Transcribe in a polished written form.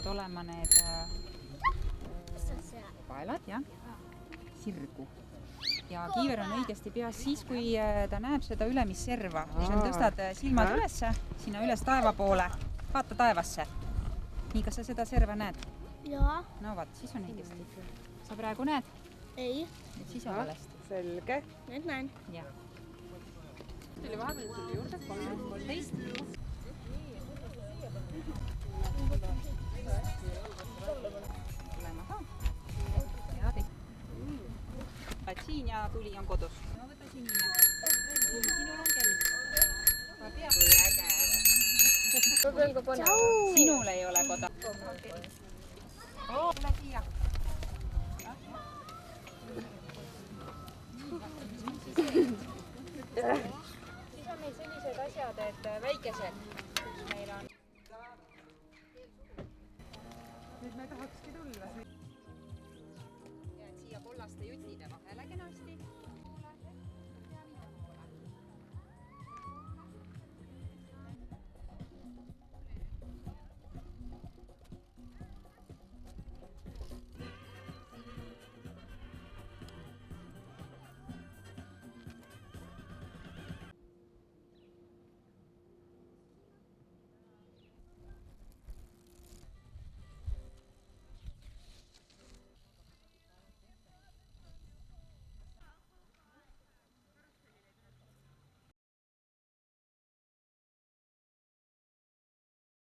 peavad olema need paelad, jah, sirgu. Ja kiiver on õigesti peas siis, kui ta näeb seda ülemisserva. Kui sa tõstad silmad üles, sinna üles taeva poole, vaata taevasse. Nii, kas sa seda serva näed? Jaa. No vaat, siis on õigesti. Sa praegu näed? Ei. Et siis on valesti. Selge. Nüüd näen. Jah. Tuli vahepeal tuli juurde, 13. Tulema ka. Ja teinud. Siin ja tuli on kodus. No võta sinine. Sinul on kell. Kui äge. Sinul ei ole koda. Tule siia. Siis on meil sellised asjad, et väikesed, kus meil on. Nüüd me tahakski tulla. Ja siia kollaste juttide vahele kenasti.